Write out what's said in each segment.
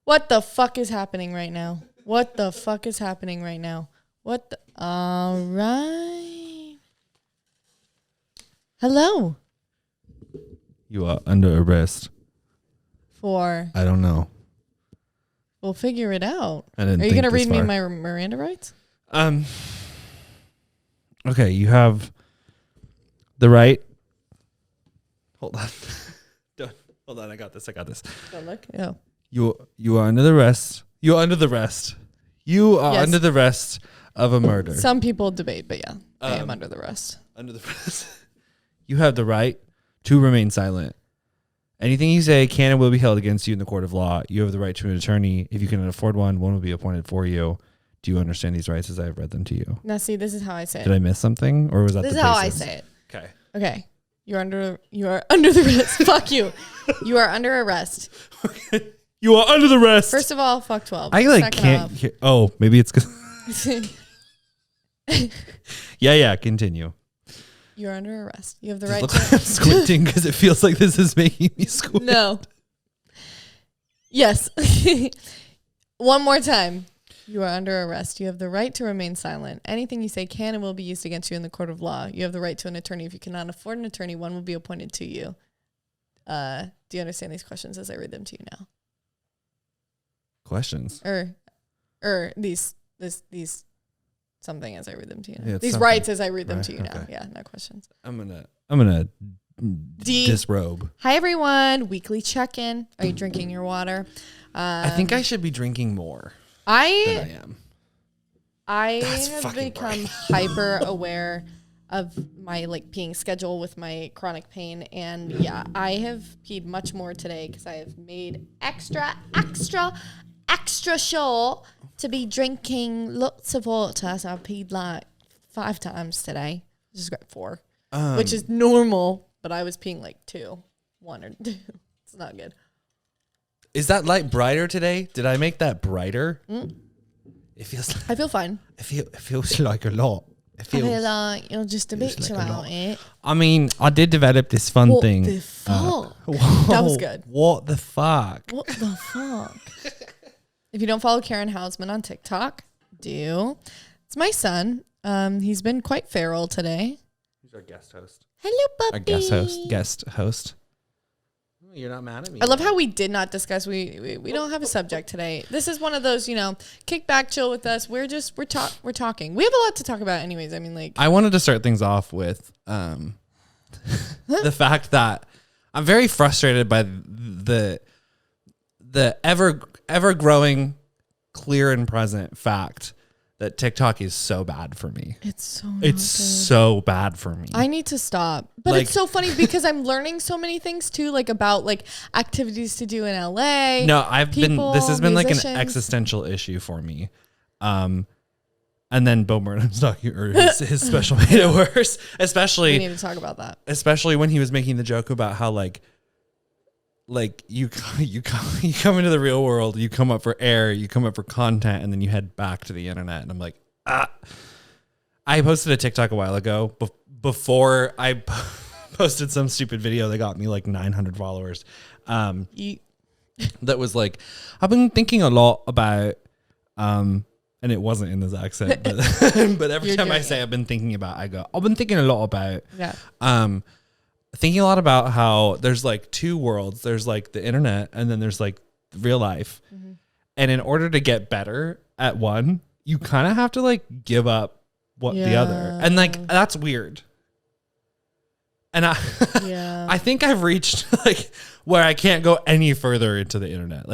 What the fuck is happening right now? All right. Hello. You are under arrest. For? I don't know. We'll figure it out. I didn't. Are you think going to read far. me my Miranda rights? Okay, you have the right. Hold on. Hold on, I got this. Don't look. Yeah. You are under the arrest. You are under the arrest. You are under the arrest of a murder. Some people debate, but yeah, I am under the arrest. Under the arrest. You have the right to remain silent. Anything you say can and will be held against you in the court of law. You have the right to an attorney. If you cannot afford one will be appointed for you. Do you understand these rights as I have read them to you? Now, see, this is how I say it. Did I miss something, or was that this the is how basis? I say it? Okay. Okay. You are under the arrest. Fuck you. You are under arrest. Okay. You are under the arrest. First of all, fuck 12. I like Second can't. Maybe it's because. Yeah. Continue. You're under arrest. You have the right Look, to. I'm squinting because it feels like this is making me squint. No. Yes. One more time. You are under arrest. You have the right to remain silent. Anything you say can and will be used against you in the court of law. You have the right to an attorney. If you cannot afford an attorney, one will be appointed to you. Do you understand these questions as I read them to you now? Questions. Or these something as I read them to you now. Yeah, These something. rights as I read them Right, to you now. okay. Yeah, no questions. I'm gonna disrobe. Hi everyone. Weekly check-in. Are you drinking your water? I think I should be drinking more than I I am. I That's have fucking become boring. hyper aware of my peeing schedule with my chronic pain, and yeah, I have peed much more today because I have made extra sure to be drinking lots of water. So I peed like 5 times today. Just got 4, which is normal, but I was peeing like 1 or 2. It's not good. Is that light brighter today? Did I make that brighter? It feels. I feel fine. It feels like a lot. I feel like you're just a bitch about it. I mean, I did develop this fun What thing. the fuck? Whoa, That was good. What the fuck? What the fuck? If you don't follow Karen Hausman on TikTok, do. It's my son. He's been quite feral today. He's our guest host. Hello, puppy. Our guest host. You're not mad at me. I love how we did not discuss. We don't have a subject today. This is one of those, kick back, chill with us. We're talking. We have a lot to talk about, anyways. I mean, I wanted to start things off with the fact that I'm very frustrated by the ever growing, clear and present fact that TikTok is so bad for me. it's so So bad for me. I need to stop. But it's so funny because I'm learning so many things too, about activities to do in LA. No, this has been musicians. like an existential issue for me. And then Bo Burnham's his special made it worse. We Especially need to talk about that. especially when he was making the joke about how you come into the real world, you come up for air, you come up for content, and then you head back to the internet. And I'm like, I posted a TikTok a while ago before I posted some stupid video that got me 900 followers. That was I've been thinking a lot about, and it wasn't in this accent, but but every time I say I've been thinking about, I go, I've been thinking a lot about, thinking a lot about how there's 2 worlds. There's the internet, and then there's real life. Mm-hmm. And in order to get better at one, you kind of have to give up the other. And that's weird. And I think I've reached where I can't go any further into the internet.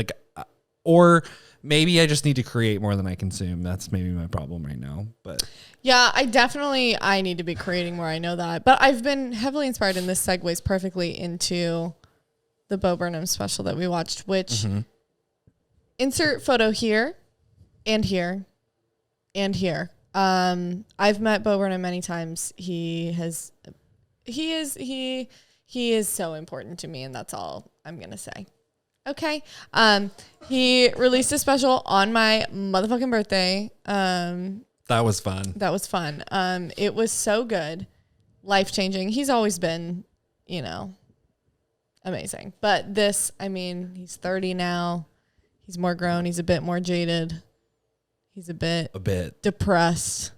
Or maybe I just need to create more than I consume. That's maybe my problem right now. But yeah, I need to be creating more. I know that. But I've been heavily inspired, and this segues perfectly into the Bo Burnham special that we watched, which insert photo here and here and here. I've met Bo Burnham many times. He is so important to me, and that's all I'm going to say. Okay. He released a special on my motherfucking birthday. that was fun. It was so good. Life-changing. He's always been, amazing. But this, he's 30 now. He's more grown. He's a bit more jaded. He's a bit depressed.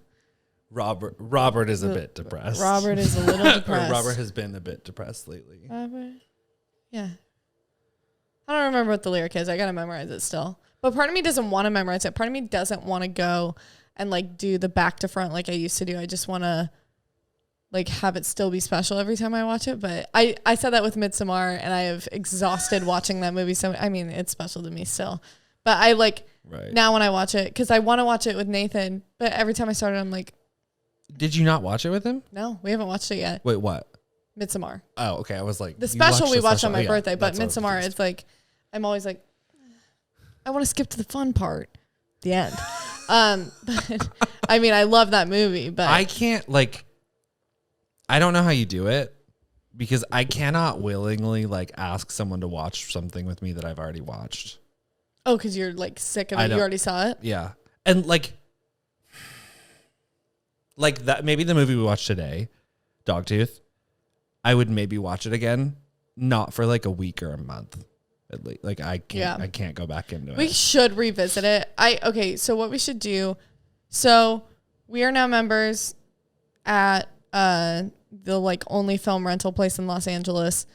Robert is a bit depressed. Robert is a little depressed. Robert has been a bit depressed lately. Robert? Yeah. I don't remember what the lyric is. I got to memorize it still. But part of me doesn't want to memorize it. Part of me doesn't want to go and like do the back to front like I used to do. I just want to like have it still be special every time I watch it. But I said that with Midsommar, and I have exhausted watching that movie. So, I mean, it's special to me still. But I like now when I watch it, because I want to watch it with Nathan. But every time I start it, I'm like. Did you not watch it with him? No, we haven't watched it yet. Wait, what? Midsommar. Oh, okay. I was like. The special we watched on my birthday, but Midsommar, it's like, I'm always like, I want to skip to the fun part. The end. But I mean, I love that movie, but. I can't like. I don't know how you do it because I cannot willingly like ask someone to watch something with me that I've already watched. Oh, because you're like sick of it. You already saw it? Yeah. And like that, maybe the movie we watched today, Dogtooth, I would maybe watch it again, not for like a week or a month. At least. Like I can't go back into it. We should revisit it. Okay, so what we should do, so we are now members at the like only film rental place in Los Angeles,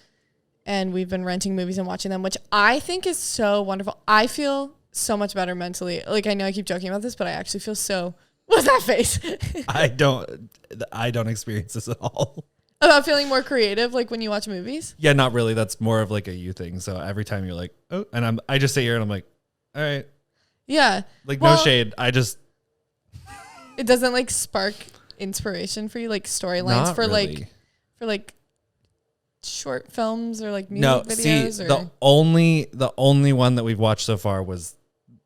and we've been renting movies and watching them, which I think is so wonderful. I feel so much better mentally. Like, I know I keep joking about this, but I actually feel so. What's that face? I don't experience this at all. About feeling more creative, like when you watch movies? Yeah, not really. That's more of like a you thing. So every time you're like, oh, and I just sit here and I'm like, all right. Yeah. Like, no shade. It doesn't like spark inspiration for you, like storylines for really. like short films or like music videos? See, the only one that we've watched so far was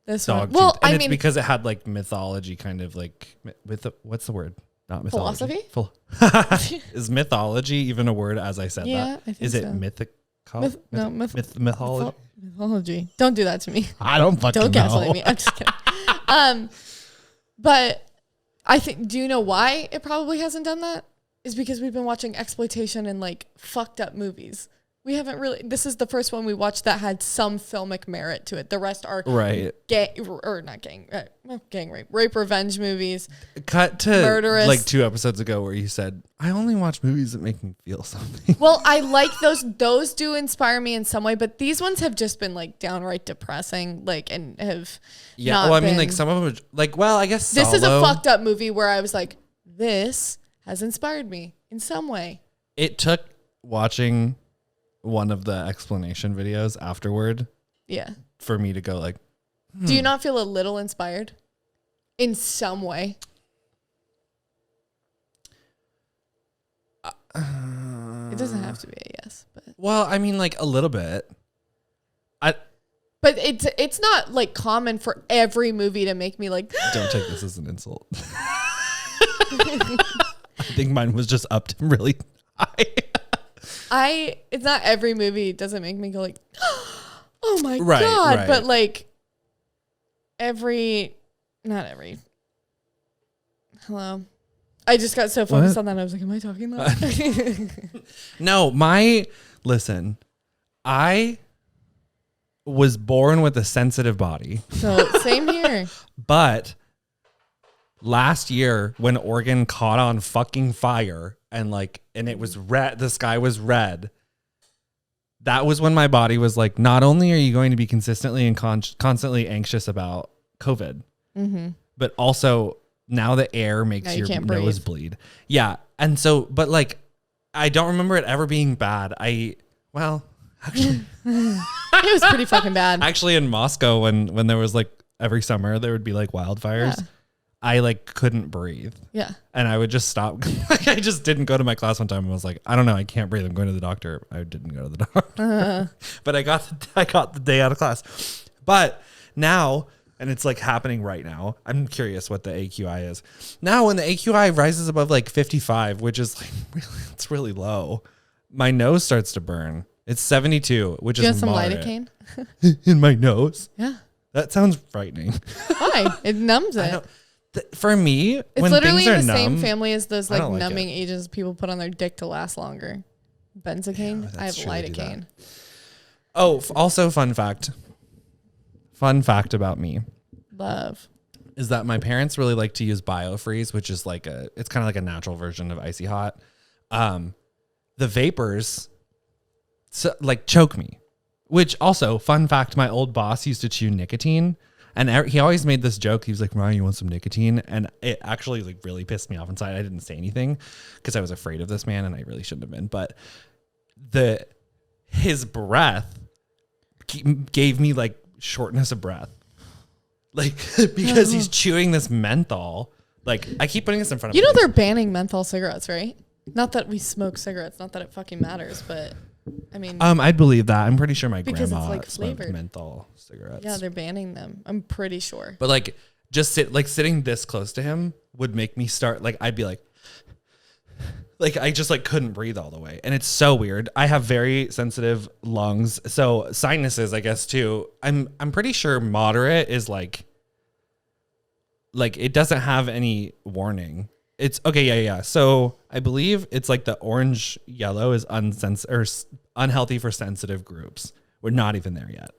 this Dogtooth. Well, and I it's mean, because it had like mythology kind of like with what's the word? Not mythology. Philosophy? Is mythology even a word as I said that? I think Is so. it mythical? Mythology. Mythology. Don't do that to me. I don't fucking know. Don't gaslight me. I'm just kidding. But I think, do you know why it probably hasn't done that? Is because we've been watching exploitation and like fucked up movies. We haven't really, this is the first one we watched that had some filmic merit to it. The rest are gang rape revenge movies. Cut to murderous. Like 2 episodes ago where you said, I only watch movies that make me feel something. Well, I like those do inspire me in some way, but these ones have just been like downright depressing, like, and have I mean, like some of them are, like, well, I guess this is a fucked up movie where I was like, this has inspired me in some way. It took watching one of the explanation videos afterward for me to go like, Do you not feel a little inspired in some way? It doesn't have to be a yes, but well, I mean, like a little bit. But it's not like common for every movie to make me like. Don't take this as an insult. I think mine was just upped really high. It's not every movie doesn't make me go like, oh my God. Right. But like not every. Hello. I just got so focused on that. I was like, am I talking loud? No, listen, I was born with a sensitive body. So same here. But last year when Oregon caught on fucking fire and it was red, the sky was red. That was when my body was like, not only are you going to be consistently and constantly anxious about COVID, but also now the air makes your nose bleed. Yeah. And so, but like, I don't remember it ever being bad. Actually, it was pretty fucking bad. Actually, in Moscow, when there was like every summer, there would be like wildfires. Yeah. I like couldn't breathe. Yeah. And I would just stop. I just didn't go to my class one time and was like, I don't know, I can't breathe. I'm going to the doctor. I didn't go to the doctor. But I got the day out of class. But now, and it's like happening right now, I'm curious what the AQI is. Now when the AQI rises above like 55, which is like it's really low, my nose starts to burn. It's 72, which is moderate. Do you have some lidocaine? In my nose? Yeah. That sounds frightening. Why? It numbs it. For me, it's when literally in the same family as those like numbing agents people put on their dick to last longer. Benzocaine. I have lidocaine. Oh, also fun fact. fun fact about me. Love. Is that my parents really like to use BioFreeze, which is like it's kind of like a natural version of Icy Hot. The vapors like choke me, which also fun fact, my old boss used to chew nicotine, and he always made this joke. He was like, Ryan, you want some nicotine? And it actually like really pissed me off inside. I didn't say anything because I was afraid of this man and I really shouldn't have been, but his breath gave me like shortness of breath. Like, because he's chewing this menthol. Like, I keep putting this in front of me. You know they're banning menthol cigarettes, right? Not that we smoke cigarettes, not that it fucking matters, but I mean, I'd believe that. I'm pretty sure my because grandma it's like smoked flavored menthol cigarettes. Yeah, they're banning them. I'm pretty sure. But like, just sitting this close to him would make me start like I'd be like I just like couldn't breathe all the way, and it's so weird. I have very sensitive lungs, so sinuses, I guess too. I'm pretty sure moderate is like it doesn't have any warning. It's okay, yeah. So I believe it's like the orange yellow is unhealthy for sensitive groups. We're not even there yet.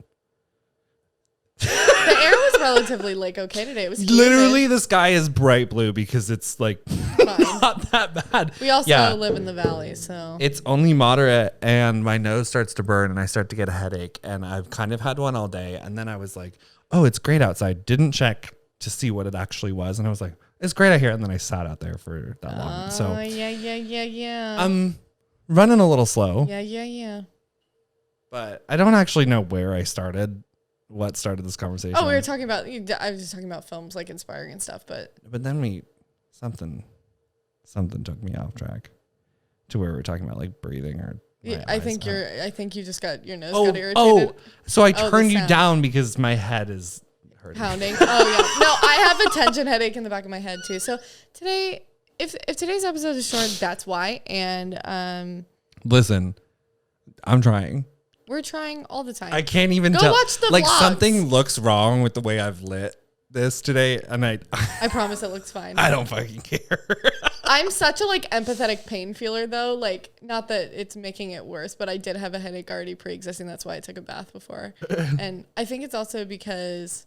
The air was relatively like okay today. It was literally the sky is bright blue because it's like not that bad. We also live in the valley, so it's only moderate, and my nose starts to burn and I start to get a headache, and I've kind of had one all day, and then I was like, oh, it's great outside. Didn't check to see what it actually was, and I was like, it's great out here, and then I sat out there for that long. So yeah. I'm running a little slow. Yeah. But I don't actually know where I started. What started this conversation? Oh, we were talking about. I was just talking about films like inspiring and stuff, but then something took me off track to where we were talking about like breathing or. I think you just got your nose got irritated. So I turned you down because my head is hurting. Pounding. Oh yeah. No, I have a tension headache in the back of my head too. So today, if today's episode is short, that's why. And listen, I'm trying. We're trying all the time. I can't even Go tell. watch the like vlogs. Something looks wrong with the way I've lit this today, and I promise it looks fine. I don't fucking care. I'm such a like empathetic pain feeler though. Like not that it's making it worse, but I did have a headache already pre-existing. That's why I took a bath before. And I think it's also because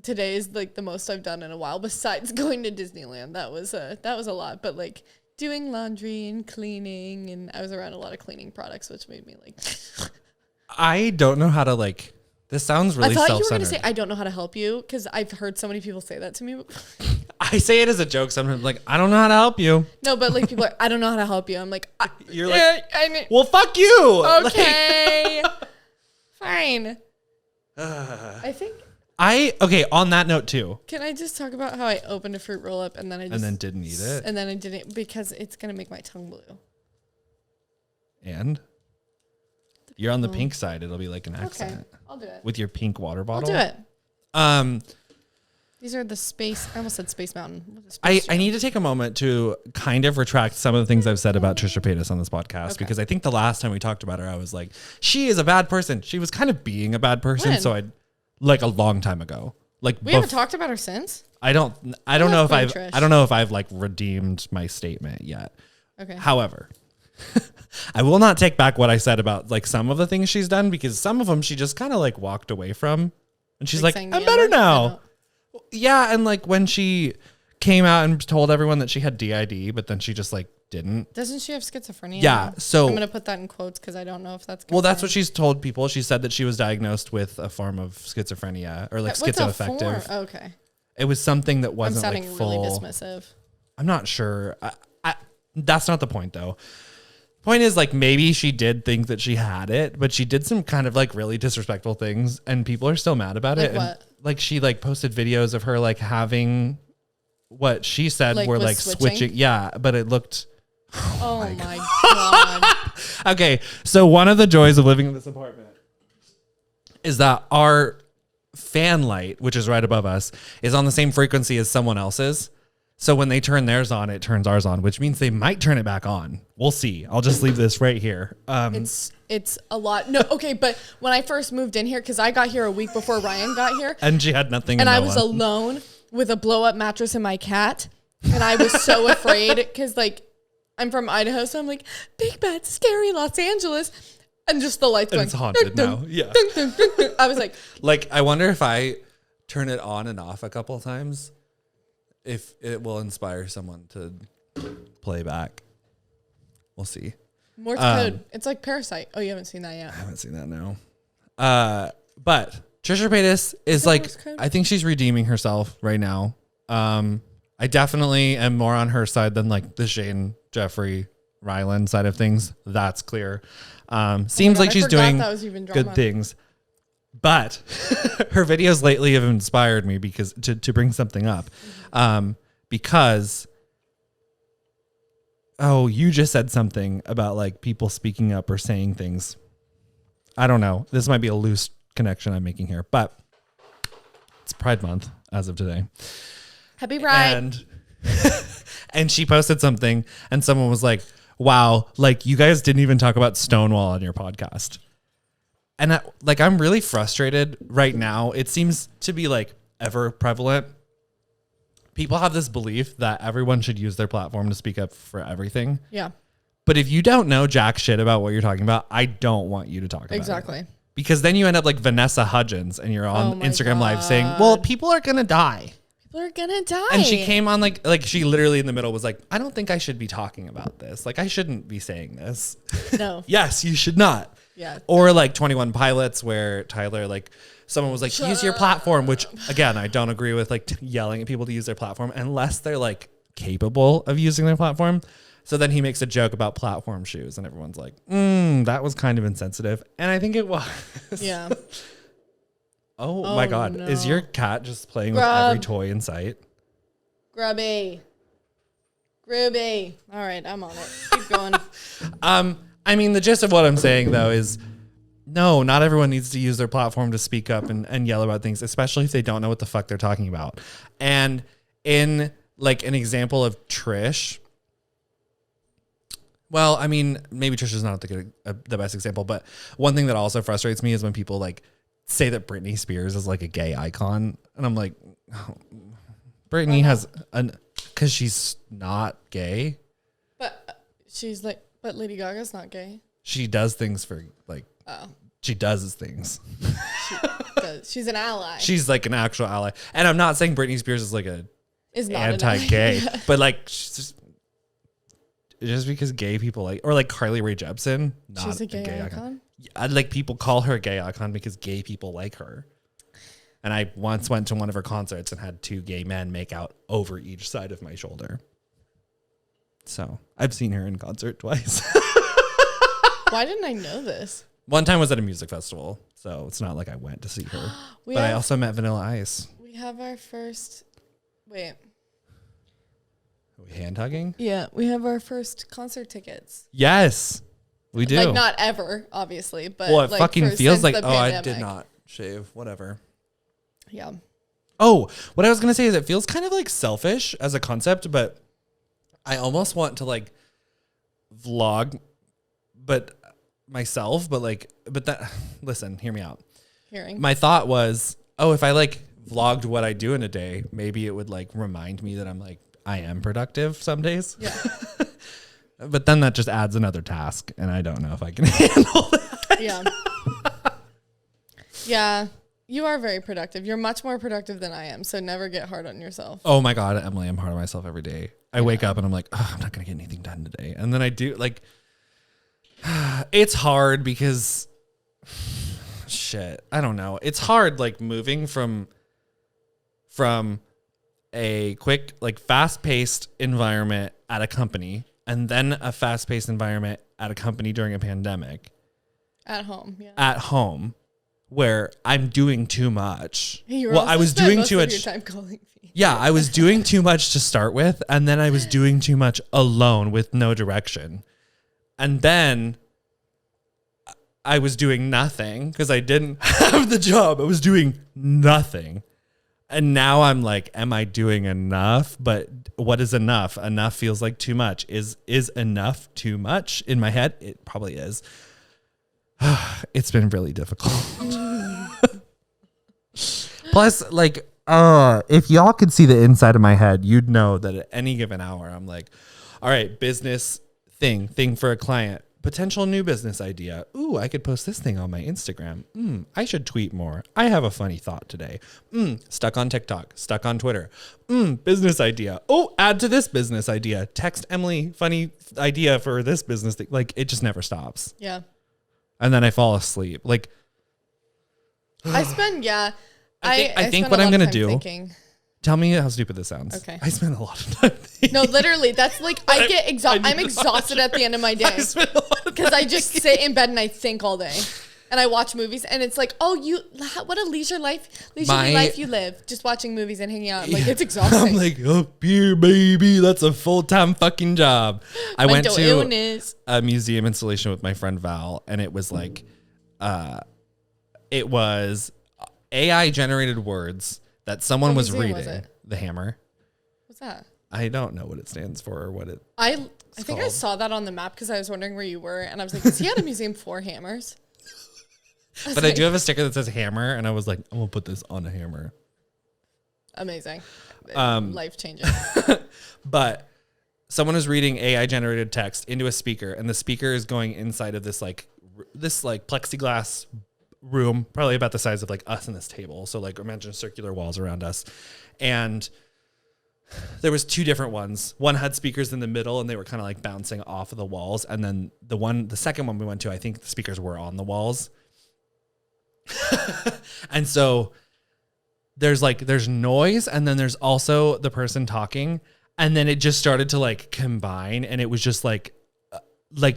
today is like the most I've done in a while besides going to Disneyland. That was a lot, but like doing laundry and cleaning, and I was around a lot of cleaning products, which made me like I don't know how to like this sounds really self-centered. I thought you were going to say I don't know how to help you because I've heard so many people say that to me. I say it as a joke sometimes, like I don't know how to help you. No, but like people are, I don't know how to help you. I'm like, you're like, well, fuck you. Okay, fine. I think. Okay, on that note too. Can I just talk about how I opened a fruit roll up and then didn't eat it? And then I didn't because it's going to make my tongue blue. And? You're on the pink side. It'll be like an accent. Okay, I'll do it. With your pink water bottle? I'll do it. These are the space, I almost said Space Mountain. I need to take a moment to kind of retract some of the things I've said about Trisha Paytas on this podcast, because I think the last time we talked about her, I was like, she is a bad person. She was kind of being a bad person. When? So like a long time ago. Like we haven't talked about her since? I don't know if I've like redeemed my statement yet. Okay. However, I will not take back what I said about like some of the things she's done, because some of them she just kind of like walked away from, and she's like I'm better now. Yeah, and like when she came out and told everyone that she had DID, but then she just like didn't. Doesn't she have schizophrenia? Yeah, so I'm gonna put that in quotes because I don't know if that's. Well, that's what she's told people. She said that she was diagnosed with a form of schizophrenia or like schizoaffective. Oh, okay. It was something that wasn't I'm sounding like full. really dismissive. I'm not sure. That's not the point though. Point is, like, maybe she did think that she had it, but she did some kind of like really disrespectful things, and people are still mad about it. What? And, like, she like posted videos of her like having what she said were like switching. Yeah, but it looked. Oh my God. Okay, so one of the joys of living in this apartment is that our fan light, which is right above us, is on the same frequency as someone else's. So when they turn theirs on, it turns ours on, which means they might turn it back on. We'll see. I'll just leave this right here. It's a lot. No, okay, but when I first moved in here, because I got here a week before Ryan got here. And she had nothing. And I was alone with a blow-up mattress and my cat. And I was so afraid because, like, I'm from Idaho, so I'm like, big, bad, scary Los Angeles. And just the lights and going. It's haunted now. Yeah. I was like, I wonder if I turn it on and off a couple times, if it will inspire someone to play back. We'll see. Morse code. It's like Parasite. Oh, you haven't seen that yet. I haven't seen that, no. But Trisha Paytas is I think she's redeeming herself right now. I definitely am more on her side than like the Shane, Jeffrey, Ryland side of things. That's clear. Seems like she's doing good things. But her videos lately have inspired me because to bring something up. Because you just said something about like people speaking up or saying things. I don't know. This might be a loose connection I'm making here, but it's Pride Month as of today. Happy Pride. And she posted something and someone was like, wow, like you guys didn't even talk about Stonewall on your podcast. And I'm really frustrated right now. It seems to be like ever prevalent. People have this belief that everyone should use their platform to speak up for everything. Yeah. But if you don't know jack shit about what you're talking about, I don't want you to talk about it. Exactly. Because then you end up like Vanessa Hudgens and you're on Instagram Live saying, well, people are going to die. People are going to die. And she came on like she literally in the middle was like, I don't think I should be talking about this. Like I shouldn't be saying this. No. Yes, you should not. Yeah. Or like 21 Pilots where Tyler, like someone was like, use your platform, which again, I don't agree with like yelling at people to use their platform unless they're like capable of using their platform. So then he makes a joke about platform shoes and everyone's like, that was kind of insensitive. And I think it was. Yeah. Oh my God. No. Is your cat just playing with every toy in sight? Grubby. All right, I'm on it. Keep going. I mean, the gist of what I'm saying though is no, not everyone needs to use their platform to speak up and yell about things, especially if they don't know what the fuck they're talking about. And in like an example of Trish, well, I mean, maybe Trish is not the best example, but one thing that also frustrates me is when people like say that Britney Spears is like a gay icon. And I'm like, Britney has because she's not gay. But she's like, but Lady Gaga's not gay. She does things for like, she does things. She does. She's an ally. She's like an actual ally. And I'm not saying Britney Spears is like is not anti-gay, but like she's just because gay people like, or like Carly Rae Jepsen, not she's a gay icon. I'd like people call her a gay icon because gay people like her. And I once went to one of her concerts and had 2 gay men make out over each side of my shoulder. So I've seen her in concert twice. Why didn't I know this? One time was at a music festival, so it's not like I went to see her. But I also met Vanilla Ice. We have our first... Wait. Are we hand hugging? Yeah, we have our first concert tickets. Yes, we do. Like not ever, obviously, but well, it like fucking feels like, pandemic. I did not shave, whatever. Yeah. Oh, what I was going to say is it feels kind of like selfish as a concept, but I almost want to like vlog, but myself, but that, listen, hear me out. My thought was, if I like vlogged what I do in a day, maybe it would like remind me that I'm like, I am productive some days. Yeah. But then that just adds another task and I don't know if I can handle that. Yeah. Yeah. You are very productive. You're much more productive than I am. So never get hard on yourself. Oh my God, Emily, I'm hard on myself every day. I wake up and I'm like, I'm not going to get anything done today. And then I do like, it's hard because shit, I don't know. It's hard like moving from a quick, like fast-paced environment at a company and then a fast-paced environment at a company during a pandemic. At home, yeah. At home, where I'm doing too much. I was doing too much. Time calling me. Yeah, I was doing too much to start with, and then I was doing too much alone with no direction. And then I was doing nothing because I didn't have the job. I was doing nothing. And now I'm like, am I doing enough? But what is enough? Enough feels like too much. Is enough too much? In my head, it probably is. It's been really difficult. Plus, like, if y'all could see the inside of my head, you'd know that at any given hour, I'm like, all right, business thing for a client, potential new business idea. Ooh, I could post this thing on my Instagram. I should tweet more. I have a funny thought today. Stuck on TikTok, stuck on Twitter. Business idea. Oh, add to this business idea. Text Emily, funny idea for this business thing. Like, it just never stops. Yeah. And then I fall asleep. Like, I spend, I think what I'm going to do. Thinking. Tell me how stupid this sounds. Okay. I spend a lot of time thinking. No, literally. That's like, I get exhausted. I'm exhausted at the end of my day. Because I just sit in bed and I think all day. And I watch movies. And it's like, oh, what a leisurely life you live. Just watching movies and hanging out. Like, it's exhausting. I'm like, oh, here, baby. That's a full-time fucking job. I went to a museum installation with my friend Val. And it was like, it was AI-generated words that someone was reading. The Hammer. What's that? I don't know what it stands for or what it. I think I saw that on the map because I was wondering where you were, and I was like, is he at a museum for hammers? I do have a sticker that says Hammer, and I was like, I'm gonna put this on a hammer. Amazing, life changing. But someone is reading AI generated text into a speaker, and the speaker is going inside of this plexiglass room, probably about the size of like us and this table. So like imagine circular walls around us. And there was two different ones. One had speakers in the middle and they were kind of like bouncing off of the walls. And then the second one we went to, I think the speakers were on the walls. And so there's noise and then there's also the person talking. And then it just started to like combine and it was just like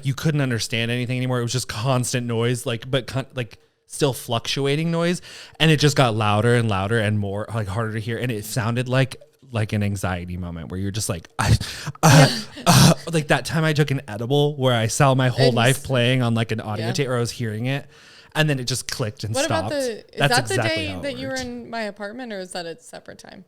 you couldn't understand anything anymore. It was just constant noise, still fluctuating noise, and it just got louder and louder and more like harder to hear, and it sounded like an anxiety moment where you're just like like that time I took an edible where I saw my whole life playing on like an audio tape, or I was hearing it, and then it just clicked and stopped. Is that the day that you were in my apartment, or is that a separate time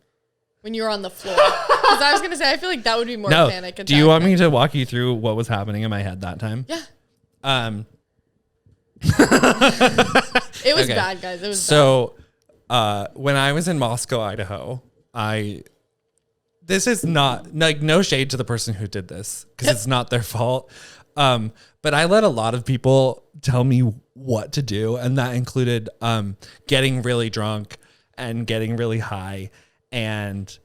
when you were on the floor? Because I was gonna say I feel like that would be more panic attack. Do you want me to walk you through what was happening in my head that time? Yeah. It was bad, guys. It was bad. When I was in Moscow, Idaho, this is not like no shade to the person who did this because it's not their fault. But I let a lot of people tell me what to do, and that included getting really drunk and getting really high and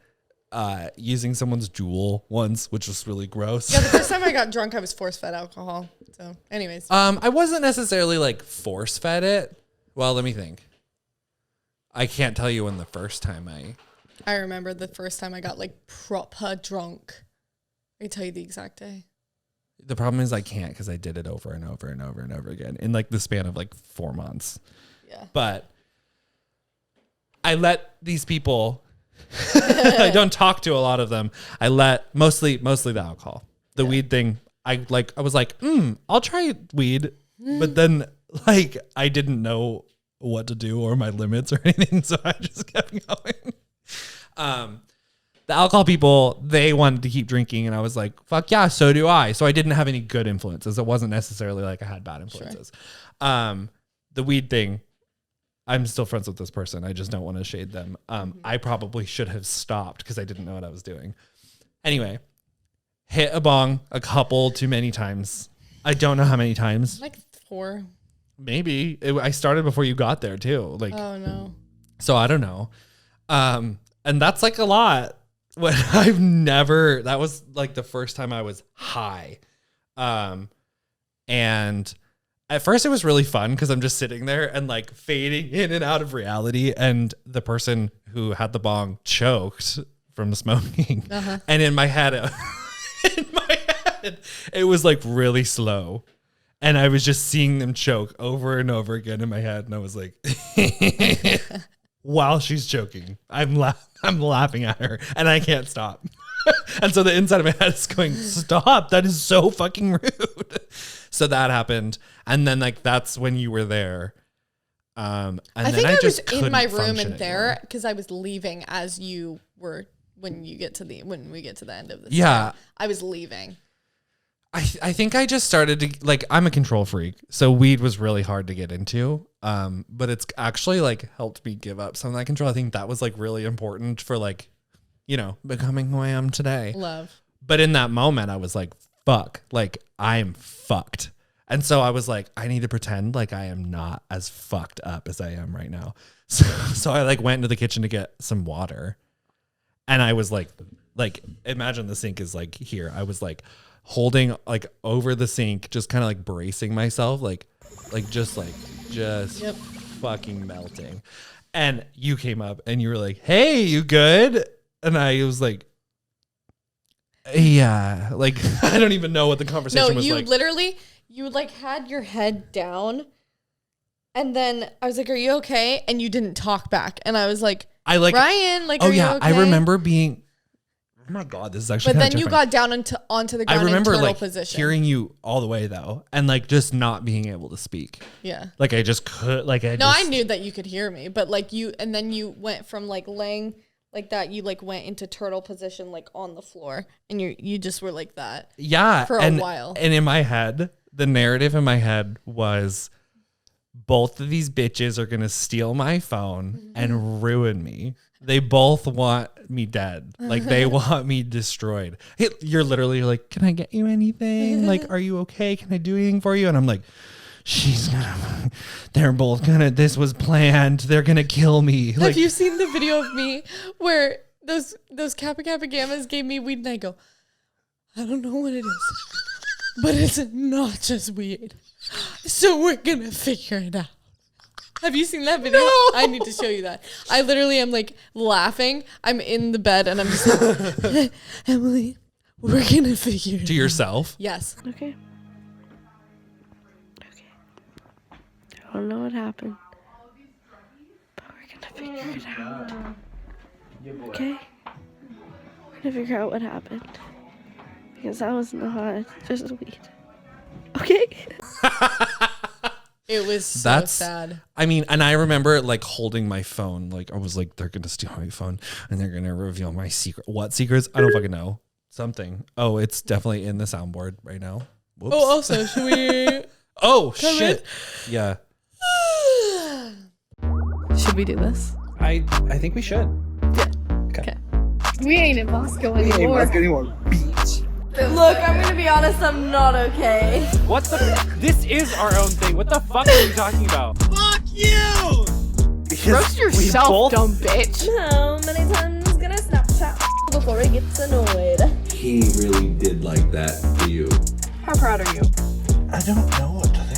using someone's Juul once, which was really gross. Yeah, the first time I got drunk, I was force-fed alcohol. So, anyways. I wasn't necessarily like force-fed it. Well, let me think. I can't tell you when the first time I remember the first time I got like proper drunk. I can tell you the exact day. The problem is I can't because I did it over and over and over and over again in like the span of like 4 months. Yeah. But I let these people... I don't talk to a lot of them. I let mostly the alcohol. The weed thing, I was like, I'll try weed. But then like I didn't know what to do or my limits or anything, so I just kept going. The alcohol people, they wanted to keep drinking, and I was like, fuck yeah, so do I. So I didn't have any good influences. It wasn't necessarily like I had bad influences. Sure. The weed thing, I'm still friends with this person. I just don't want to shade them. I probably should have stopped because I didn't know what I was doing. Anyway, hit a bong a couple too many times. I don't know how many times. Like 4. Maybe. I started before you got there too. Like, oh no. So I don't know. And that's like a lot. When that was like the first time I was high. And at first it was really fun because I'm just sitting there and like fading in and out of reality. And the person who had the bong choked from smoking. Uh-huh. And in my head, it was like really slow. And I was just seeing them choke over and over again in my head. And I was like, while she's choking, I'm laughing at her and I can't stop. And so the inside of my head is going, stop. That is so fucking rude. So that happened. And then like, that's when you were there. And I think I was in my room in there because I was leaving as you were when we get to the end of this. Yeah. Time, I was leaving. I think I just started to like, I'm a control freak. So weed was really hard to get into. But it's actually like helped me give up some of that control. I think that was like really important for like, you know, becoming who I am today. Love. But in that moment I was like, fuck, like I'm fucked. And so I was like, I need to pretend like I am not as fucked up as I am right now. So I like went into the kitchen to get some water. And I was like imagine the sink is like here. I was like holding like over the sink, just kind of like bracing myself, just Yep. fucking melting. And you came up and you were like, "Hey, you good?" And I was like, yeah, like I don't even know what the conversation was like. You like had your head down, and then I was like, "Are you okay?" And you didn't talk back, and I was like, Ryan, like, oh are yeah, you okay? I remember being. Oh my god, this is actually. But then you got down onto the ground. I remember in turtle like position. hearing you all the way though, and like just not being able to speak. Yeah, like I just could I knew that you could hear me, but like and then you went from like laying like that, you like went into turtle position like on the floor, and you just were like that. Yeah, for a while. And in my head, the narrative in my head was, both of these bitches are gonna steal my phone and ruin me. They both want me dead. Like they want me destroyed. You're literally like, can I get you anything? Like, are you okay? Can I do anything for you? And I'm like, they're both gonna, this was planned. They're gonna kill me. Have you seen the video of me where those Kappa Kappa Gammas gave me weed and I go, I don't know what it is, but it's not just weed. So we're gonna figure it out. Have you seen that video? No. I need to show you that. I literally am like laughing. I'm in the bed and I'm just like, Emily, we're gonna figure it out. To yourself? Yes. Okay. I don't know what happened, but we're gonna figure it out. Okay? We're gonna figure out what happened. Because that was not just weed. Okay? It was so sad. I mean, and I remember like holding my phone. Like I was like, they're going to steal my phone and they're going to reveal my secret. What secrets? I don't fucking know. Something. Oh, it's definitely in the soundboard right now. Whoops. Oh, also, should we? Oh, shit. Yeah. Should we do this? I think we should. Yeah. Okay. We ain't in Bosco anymore. Bitch. Look, I'm gonna be honest, I'm not okay. What the? This is our own thing. What the fuck are you talking about? Fuck you! Roast yourself, dumb bitch. How many times can I Snapchat before he gets annoyed? He really did like that to you. How proud are you? I don't know what to think.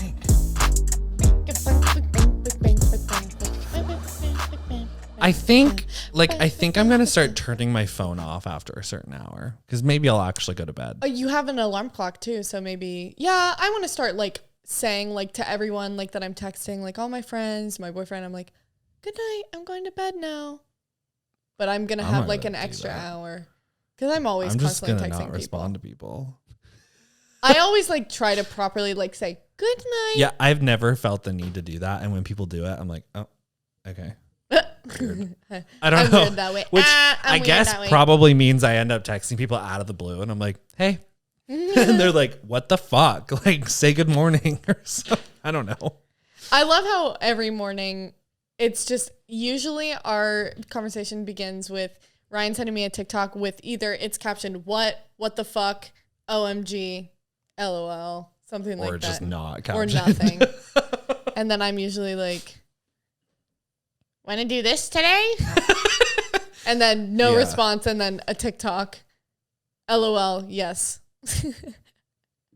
I think I'm going to start turning my phone off after a certain hour because maybe I'll actually go to bed. You have an alarm clock too. So maybe, yeah, I want to start like saying like to everyone like that I'm texting, like all my friends, my boyfriend, I'm like, good night, I'm going to bed now. But I'm going to have like an extra hour because I'm always constantly texting people. I'm just going to not respond to people. I always like try to properly like say good night. Yeah, I've never felt the need to do that. And when people do it, I'm like, oh, okay. Weird. I don't know. That way. Which I guess probably means I end up texting people out of the blue and I'm like, hey. And they're like, what the fuck? Like, say good morning or something. I don't know. I love how every morning it's just usually our conversation begins with Ryan sending me a TikTok with either it's captioned what the fuck, OMG, LOL, something like that. Or just not captioned. Or nothing. And then I'm usually like, want to do this today? And then no response, and then a TikTok. LOL, yes.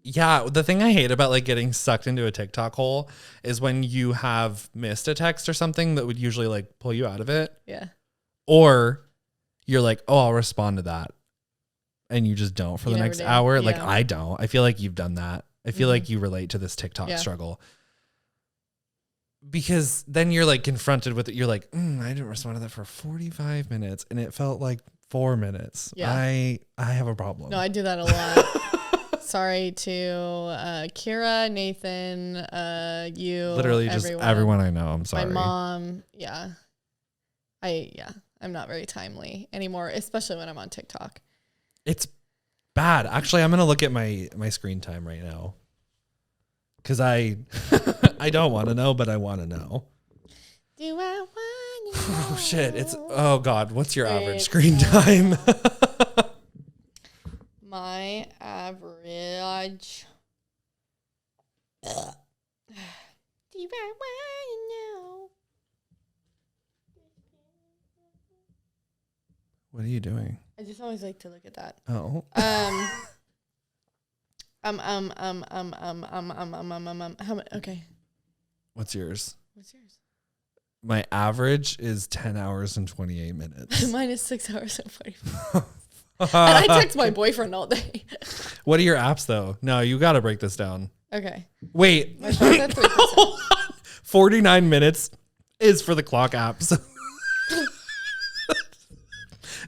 Yeah, the thing I hate about like getting sucked into a TikTok hole is when you have missed a text or something that would usually like pull you out of it. Yeah. Or you're like, oh, I'll respond to that. And you just don't for the next hour. Yeah. Like I don't. I feel like you've done that. I feel like you relate to this TikTok struggle. Because then you're like confronted with it. You're like, I didn't respond to that for 45 minutes and it felt like 4 minutes. Yeah. I have a problem. No, I do that a lot. Sorry to Kira, Nathan, you. Literally just everyone I know. I'm sorry. My mom. Yeah. I'm not very timely anymore, especially when I'm on TikTok. It's bad. Actually, I'm going to look at my screen time right now. Because I don't want to know, but I want to know. Do I want to know? Oh, shit. Oh, God. What's your average screen time? My average. What are you doing? I just always like to look at that. Oh. How much? Okay. What's yours? What's yours? My average is 10 hours and 28 minutes. Mine is 6 hours and 45. And I text my boyfriend all day. What are your apps though? No, you got to break this down. Okay. Wait. My phone's at 3%. 49 minutes is for the clock apps.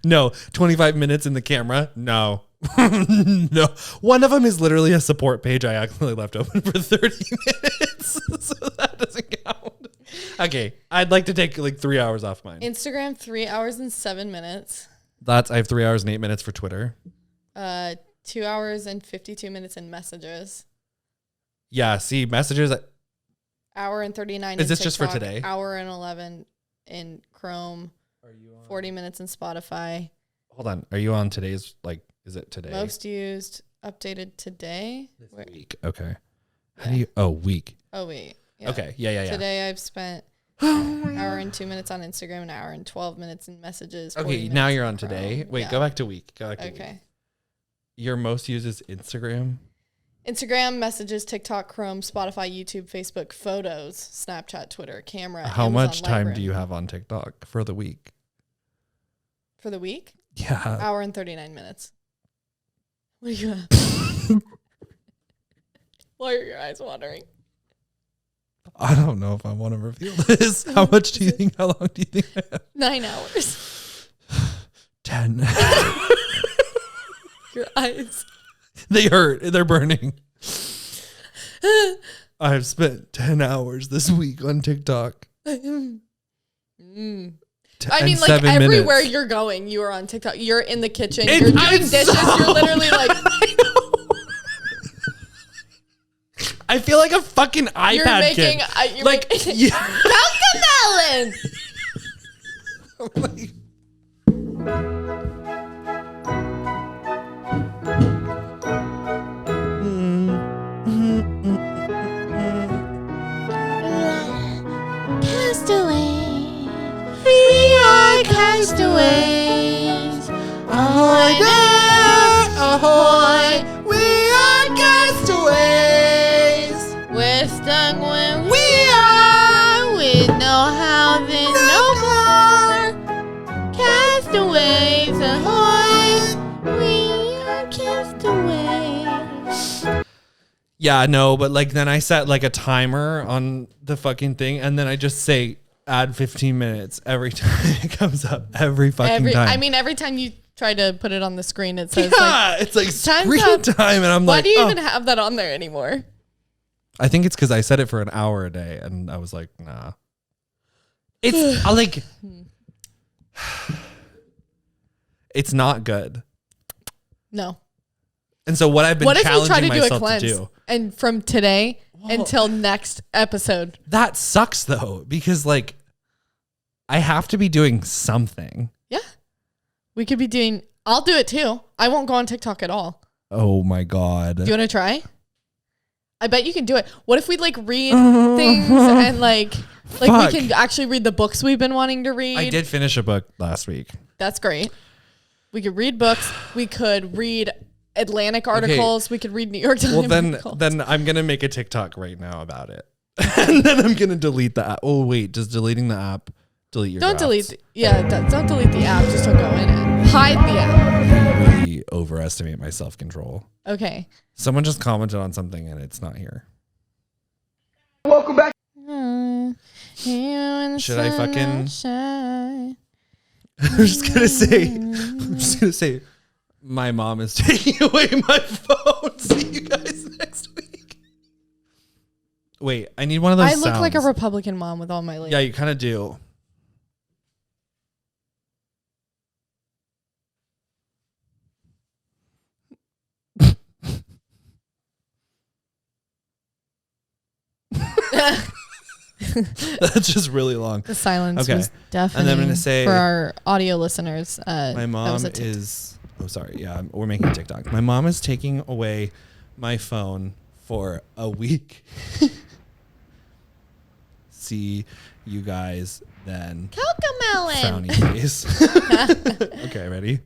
No. 25 minutes in the camera? No. No. One of them is literally a support page I accidentally left open for 30 minutes. So that doesn't count. Okay. I'd like to take like 3 hours off mine. Instagram, 3 hours and 7 minutes. I have 3 hours and 8 minutes for Twitter. 2 hours and 52 minutes in messages. Yeah. See, messages. Hour and 39 Is in this just for TikTok, today? Hour and 11 in Chrome. 40 minutes in Spotify. Hold on. Are you on today's, like, is it today? Most used, updated today. This week. Okay. How do you, week. Oh, wait. Yeah. Okay. Yeah. Today I've spent an hour and 2 minutes on Instagram, an hour and 12 minutes in messages. Okay. Now you're on today. Wait, go back to week. Okay. Your most used is Instagram? Instagram, messages, TikTok, Chrome, Spotify, YouTube, Facebook, photos, Snapchat, Twitter, camera. How Amazon much time Lightroom. do you have on TikTok for the week? For the week? Yeah. Hour and 39 minutes. What do you have? Why are your eyes watering? I don't know if I want to reveal this. How long do you think I have? 9 hours. 10. Your eyes. They hurt. They're burning. I've spent 10 hours this week on TikTok. I mean, like everywhere you're going, you are on TikTok. You're in the kitchen. You're doing dishes. You're literally like. I feel like a fucking iPad You're making. kid. You're Like, making yeah. Cocomelon. Like, Castaways, we are castaways. Ahoy there, ahoy, we are castaways. We're stuck when we are with no housing, no more. Castaways, ahoy, we are castaways. yeah, no, but like then I set like a timer on the fucking thing and then I just say add 15 minutes every time it comes up. Every fucking time. I mean, every time you try to put it on the screen, it says it's like screen up. time and I'm Why like, do you even have that on there anymore? I think it's because I set it for an hour a day and I was like, nah. It's like, it's not good. No. And so what I've been challenging myself to do. And from today until next episode. That sucks though, because like I have to be doing something. Yeah. We could be doing, I'll do it too. I won't go on TikTok at all. Oh my God. Do you want to try? I bet you can do it. What if we like read things and like we can actually read the books we've been wanting to read? I did finish a book last week. That's great. We could read books. We could read Atlantic articles. Okay. We could read New York Times articles. Then I'm going to make a TikTok right now about it. And then I'm going to delete the app. Oh, wait. Does deleting the app delete your Don't drafts? delete. Don't delete the app. Just don't go in it. Hide the app. I really overestimate my self-control. Okay. Someone just commented on something and it's not here. Welcome back. Should I fucking... I'm just going to say, my mom is taking away my phone. See you guys next week. Wait, I need one of those I look sounds. like a Republican mom with all my ladies. Yeah, you kind of do. That's just really long. The silence Okay. was deafening. And then I'm going to say... for our audio listeners. My mom is... Oh, sorry. Yeah, we're making a TikTok. My mom is taking away my phone for a week. See you guys then Cocomelon. frowny face. Okay, ready?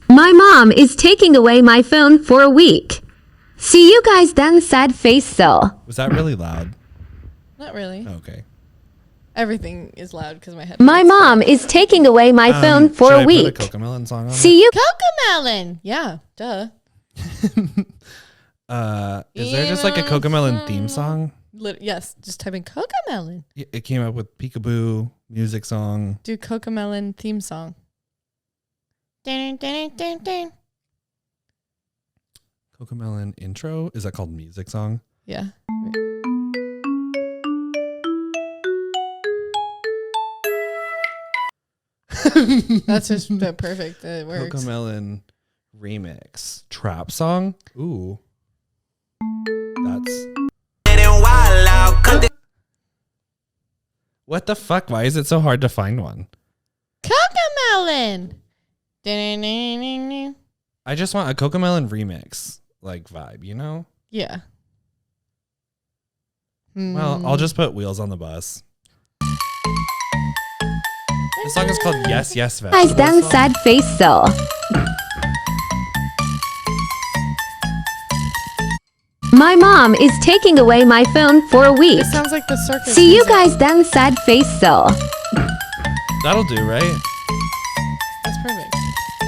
My mom is taking away my phone for a week. See you guys then, sad face still. Was that really loud? Not really. Okay. Everything is loud because my head. My mom is taking away my phone for should a I week. put a Cocomelon song on See you. Cocomelon. Yeah, duh. Is there just like a Cocomelon theme song? Yes, just type in Cocomelon. It came up with Peekaboo music song. Do Cocomelon theme song. Dun, dun, dun, dun. Cocomelon intro? Is that called music song? Yeah. That's just perfect. It works. Cocomelon remix trap song. Ooh, that's. What the fuck? Why is it so hard to find one? Cocomelon. Dun-dun-dun-dun-dun. I just want a Cocomelon remix like vibe, you know? Yeah. Well, I'll just put Wheels on the Bus. This song is called Yes Yes Guys Vegetable then, Song. sad face still. My mom is taking away my phone for a week. This sounds like the circus. See you music. guys then, sad face still. That'll do, right? That's perfect.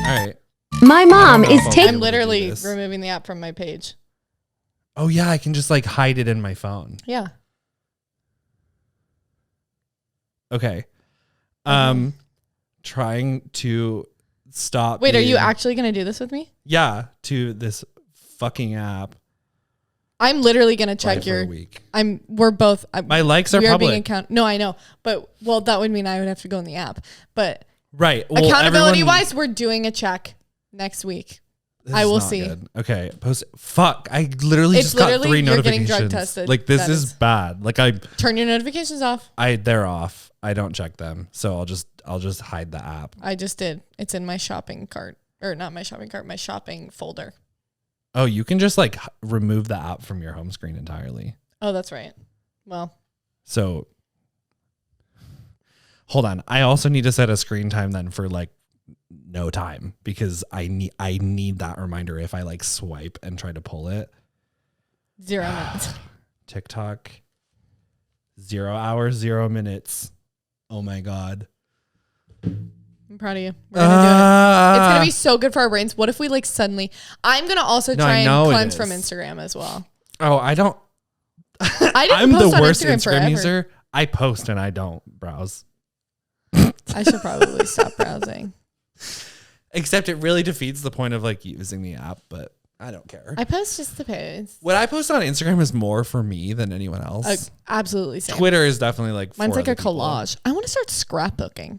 All right. My mom know is if I'll taking. I'm able to do literally this. removing the app from my page. Oh yeah, I can just like hide it in my phone. Yeah. Okay. Trying to stop. Wait, are you being- actually going to do this with me? Yeah, to this fucking app. I'm literally going to Live check for your. a week. We're both. My likes are we public. being account. No, I know, but well, that would mean I would have to go in the app. But Right. Well, accountability everyone- wise, we're doing a check next week. This I is will not see. good. Okay. Post. Fuck. I literally It's just got literally 3 you're getting notifications. drug tested. Like this That is is- bad. Like Turn your notifications off. they're off. I don't check them. So I'll just hide the app. I just did. It's in my shopping cart, or not my shopping cart, my shopping folder. Oh, you can just like remove the app from your home screen entirely. Oh, that's right. Well, So hold on. I also need to set a screen time then for like no time because I need that reminder if I like swipe and try to pull it. 0 minutes. TikTok 0 hours, 0 minutes. Oh my God. I'm proud of you. We're gonna do it. It's gonna be so good for our brains. What if we like suddenly? I'm gonna also No, try I know and it cleanse is. from Instagram as well. Oh, I don't. I didn't I'm post the on worst Instagram Instagram forever. user. I post and I don't browse. I should probably stop browsing. Except it really defeats the point of like using the app, but I don't care. I post just the page. What I post on Instagram is more for me than anyone else. Absolutely same. Twitter is definitely like Mine's for like a other people. collage. I want to start scrapbooking.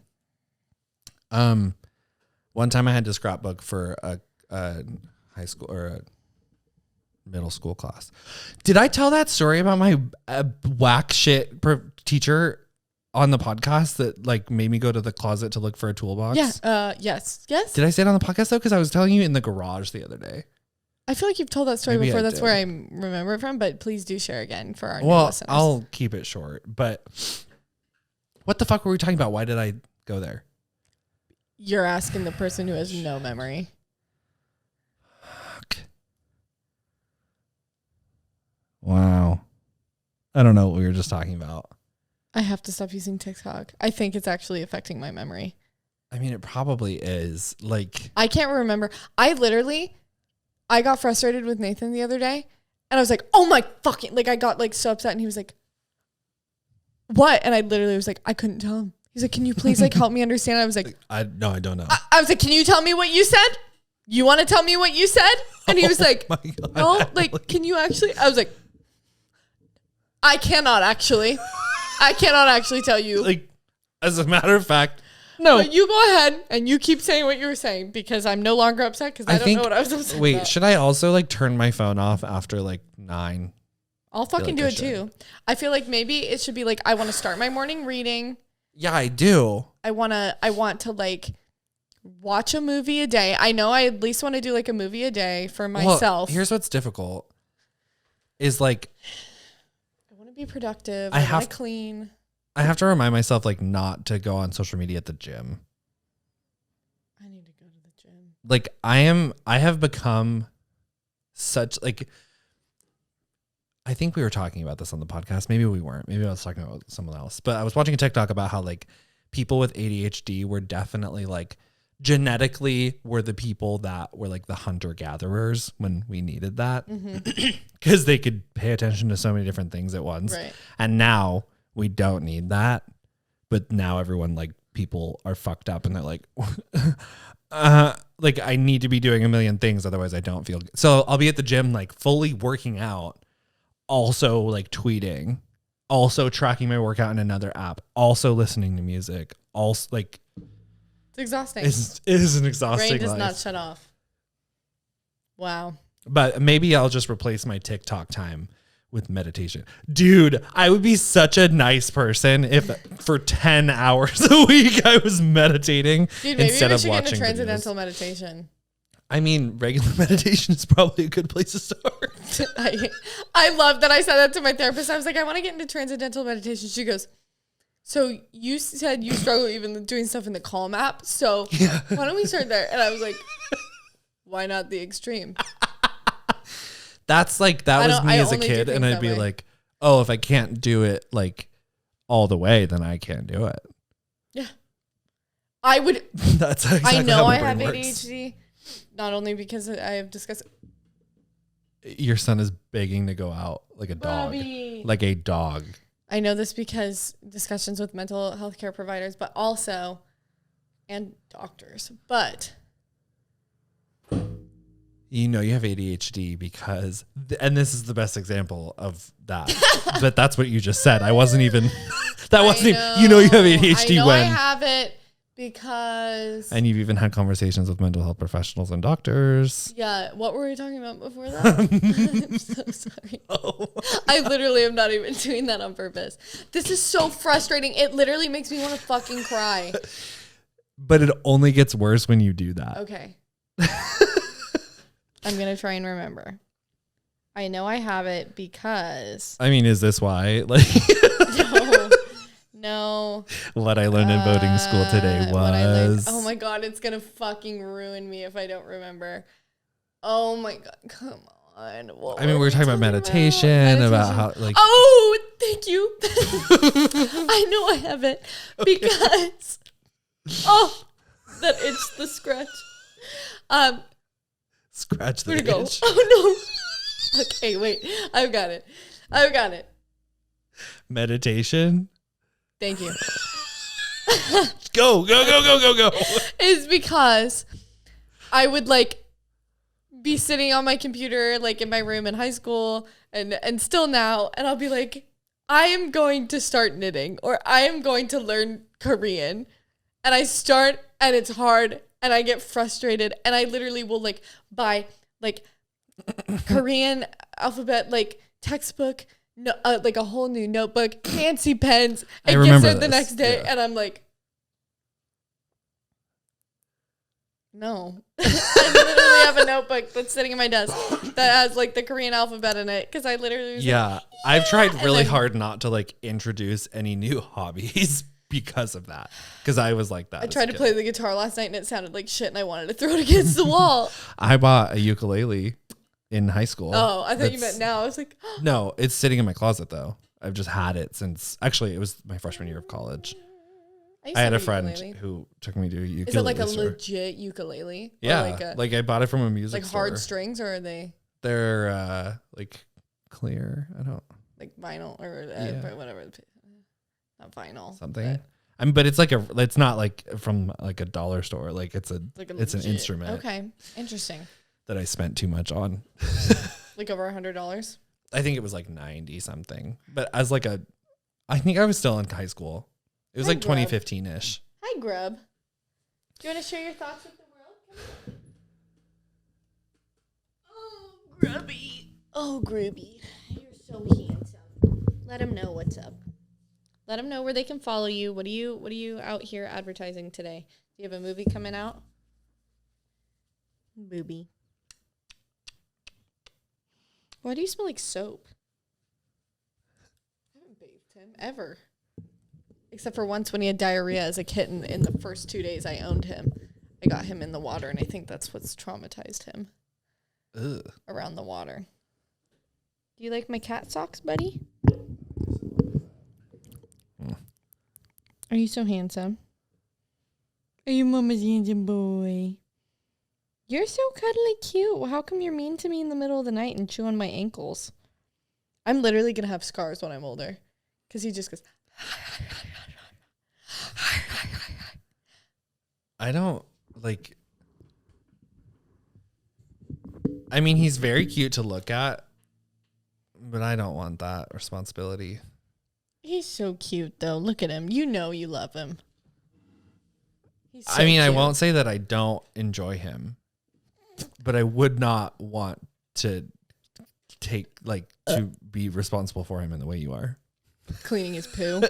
One time I had to scrapbook for a high school or a middle school class. Did I tell that story about my whack shit teacher on the podcast that like made me go to the closet to look for a toolbox? Yeah. Yes. Did I say it on the podcast though? Because I was telling you in the garage the other day. I feel like you've told that story Maybe before. I That's did. where I remember it from. But please do share again for our new Well, listeners. I'll keep it short. But what the fuck were we talking about? Why did I go there? You're asking the person who has no memory. Fuck. Wow. I don't know what we were just talking about. I have to stop using TikTok. I think it's actually affecting my memory. I mean, it probably is. Like, I can't remember. I got frustrated with Nathan the other day and I was like, oh my fucking, like I got like so upset and he was like, what? And I literally was like, I couldn't tell him. He's like, can you please like help me understand? I was like, I don't know. I was like, can you tell me what you said? You want to tell me what you said? And he was like, my God. no, like, can you actually? I was like, I cannot actually tell you. Like, as a matter of fact, no. But you go ahead and you keep saying what you were saying because I'm no longer upset because I don't know what I was upset Wait, about. should I also like turn my phone off after like 9? I'll fucking like do I it too. I feel like maybe it should be like, I want to start my morning reading. Yeah, I do. I want to like watch a movie a day. I know I at least want to do like a movie a day for myself. Well, here's what's difficult is like, I want to be productive. I I have want to clean. I have to remind myself like not to go on social media at the gym. I need to go to the gym. Like I have become such like, I think we were talking about this on the podcast. Maybe we weren't. Maybe I was talking about someone else. But I was watching a TikTok about how like people with ADHD were definitely like genetically were the people that were like the hunter gatherers when we needed that because they could pay attention to so many different things at once. Right. And now we don't need that. But now everyone like people are fucked up and they're like, like I need to be doing a million things. Otherwise I don't feel good. So I'll be at the gym, like fully working out, also like tweeting, also tracking my workout in another app, also listening to music, also like it's exhausting. It is an exhausting Brain does life. not shut off. Wow. But maybe I'll just replace my TikTok time with meditation. Dude, I would be such a nice person if for 10 hours a week I was meditating instead of watching get into transcendental videos. meditation. I mean, regular meditation is probably a good place to start. I love that I said that to my therapist. I was like, I want to get into transcendental meditation. She goes, so you said you struggle even doing stuff in the Calm app. So why don't we start there? And I was like, why not the extreme? That's like, that was me as a kid. And I'd be way. like, oh, if I can't do it like all the way, then I can't do it. Yeah. I would. That's exactly I know how my I have brain ADHD, not only because I have discussed. Your son is begging to go out like a dog. Bobby. Like a dog. I know this because discussions with mental health care providers, but also, and doctors, but. You know you have ADHD because, and this is the best example of that, but that's what you just said. I wasn't even, that wasn't even, you know you have ADHD I know when. I have it because. And you've even had conversations with mental health professionals and doctors. Yeah, what were we talking about before that? I'm so sorry. Oh. I literally am not even doing that on purpose. This is so frustrating. It literally makes me want to fucking cry. But it only gets worse when you do that. Okay. I'm going to try and remember. I know I have it because. I mean, is this why? Like, no. What I learned in voting school today was. Oh my God, it's going to fucking ruin me if I don't remember. Oh my God, come on. What I mean, we were talking about meditation, about how, like. Oh, thank you. I know I have it because. Oh, that itch, the scratch. Scratch the Where'd it go? itch. Oh no. Okay, wait. I've got it. Meditation. Thank you. Go. Is because I would like be sitting on my computer like in my room in high school and still now, and I'll be like, I am going to start knitting or I am going to learn Korean. And I start and it's hard and I get frustrated and I literally will like buy like Korean alphabet like textbook, no, like a whole new notebook, fancy pens, and get there the next day and I'm like, no. I literally have a notebook that's sitting in my desk that has like the Korean alphabet in it because I literally was like, I've tried really hard not to like introduce any new hobbies because of that. Because I was like that. I tried to play the guitar last night and it sounded like shit and I wanted to throw it against the wall. I bought a ukulele in high school. Oh, I thought you meant now. I was like, no, it's sitting in my closet though. I've just had it since, actually it was my freshman year of college. I had a friend who took me to a ukulele. Is it like a store. legit ukulele? Yeah, like I bought it from a music like store. hard strings, or are they? They're like clear. I don't like vinyl or whatever. Not vinyl. Something. But it's like it's not like from like a dollar store. Like it's it's an instrument. Okay, interesting. That I spent too much on. Like over $100. I think it was like 90 something. But as like I think I was still in high school. It was like 2015-ish. Hi, Grub. Do you want to share your thoughts with the world? Oh, Grubby. Oh, Grubby. You're so handsome. Let them know what's up. Let them know where they can follow you. What are you out here advertising today? Do you have a movie coming out? Booby. Why do you smell like soap? I haven't bathed him ever. Except for once when he had diarrhea as a kitten in the first 2 days I owned him. I got him in the water, and I think that's what's traumatized him. Ugh. Around the water. Do you like my cat socks, buddy? Are you so handsome? Are you mama's handsome boy? You're so cuddly cute. Well, how come you're mean to me in the middle of the night and chew on my ankles? I'm literally going to have scars when I'm older. Because he just goes... I don't, like... I mean, he's very cute to look at, but I don't want that responsibility. He's so cute, though. Look at him. You know you love him. He's so I mean, cute. I won't say that I don't enjoy him, but I would not want to to be responsible for him in the way you are. Cleaning his poo.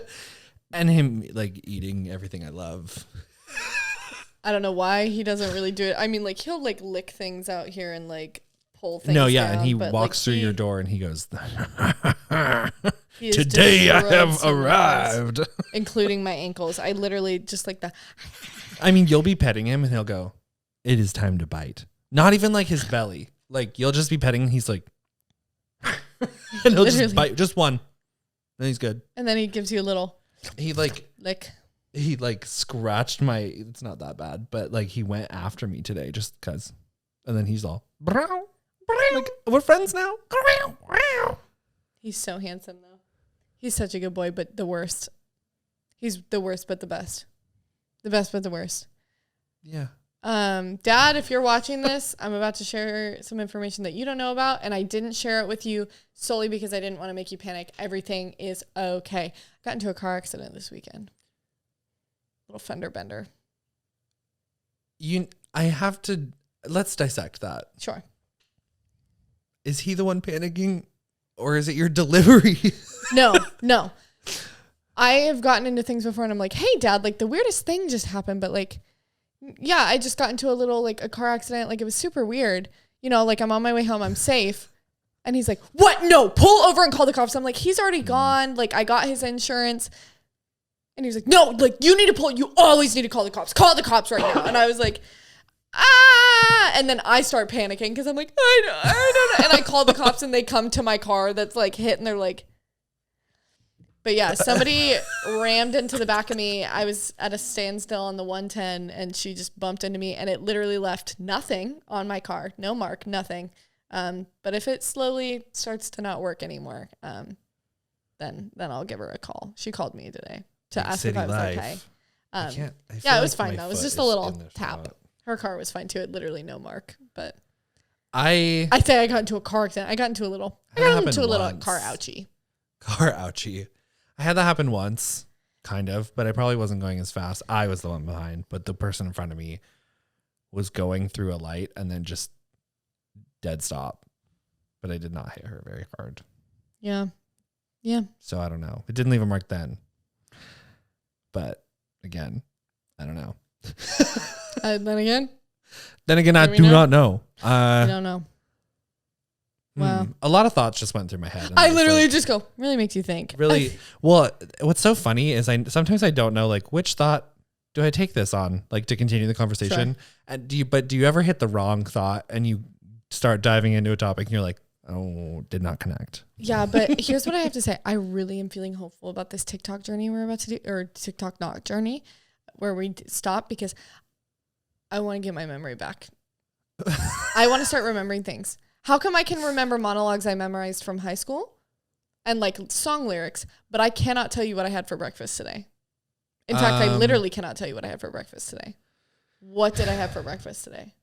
And him, like, eating everything I love. I don't know why he doesn't really do it. I mean, like, he'll, like, lick things out here and, like, pull things No, yeah, down, and he but, walks like, through your door and he goes, he is today I have destroyed some arrived. nails, including my ankles. I literally just like the... I mean, you'll be petting him and he'll go, it is time to bite. Not even like his belly. Like, you'll just be petting and he's like, and he'll just bite just one. Then he's good. And then he gives you a little... He like... Lick. He like scratched my... It's not that bad, but like he went after me today just because. And then he's all... Like, we're friends now. He's so handsome, though. He's such a good boy, but the worst. He's the worst, but the best. The best, but the worst. Yeah. Dad, if you're watching this, I'm about to share some information that you don't know about, and I didn't share it with you solely because I didn't want to make you panic. Everything is okay. Got into a car accident this weekend. Little fender bender. Let's dissect that. Sure. Is he the one panicking, or is it your delivery? No. I have gotten into things before, and I'm like, hey, Dad, like, the weirdest thing just happened, but, like, yeah, I just got into a car accident. Like, it was super weird. You know, like, I'm on my way home. I'm safe. And he's like, what? No, pull over and call the cops. I'm like, he's already gone. Like, I got his insurance. And he's like, no, like, you always need to call the cops. Call the cops right now. And I was like, and then I start panicking because I'm like, I don't know. And I call the cops and they come to my car that's, like, hit, and they're like, but yeah, somebody rammed into the back of me. I was at a standstill on the 110 and she just bumped into me, and it literally left nothing on my car. No mark, nothing. But if it slowly starts to not work anymore, then I'll give her a call. She called me today to ask if I was okay. Yeah, it was fine though. It was just a little tap. Her car was fine too. It literally no mark, but I say I got into a car accident. I got into a little car ouchie. Car ouchie. I had that happen once, kind of, but I probably wasn't going as fast. I was the one behind, but the person in front of me was going through a light and then just dead stop. But I did not hit her very hard. Yeah. So I don't know. It didn't leave a mark then. But again, I don't know. Then again, I do not know. I don't know. Wow. A lot of thoughts just went through my head. I literally just go, really makes you think. Really? Well, what's so funny is sometimes I don't know, like, which thought do I take this on, like, to continue the conversation? Sure. And do you ever hit the wrong thought and you start diving into a topic and you're like, oh, did not connect? Yeah, but here's what I have to say. I really am feeling hopeful about this TikTok journey we're about to do, or TikTok not journey, where we stop, because I want to get my memory back. I want to start remembering things. How come I can remember monologues I memorized from high school and, like, song lyrics, but I cannot tell you what I had for breakfast today? In fact, I literally cannot tell you what I had for breakfast today. What did I have for breakfast today?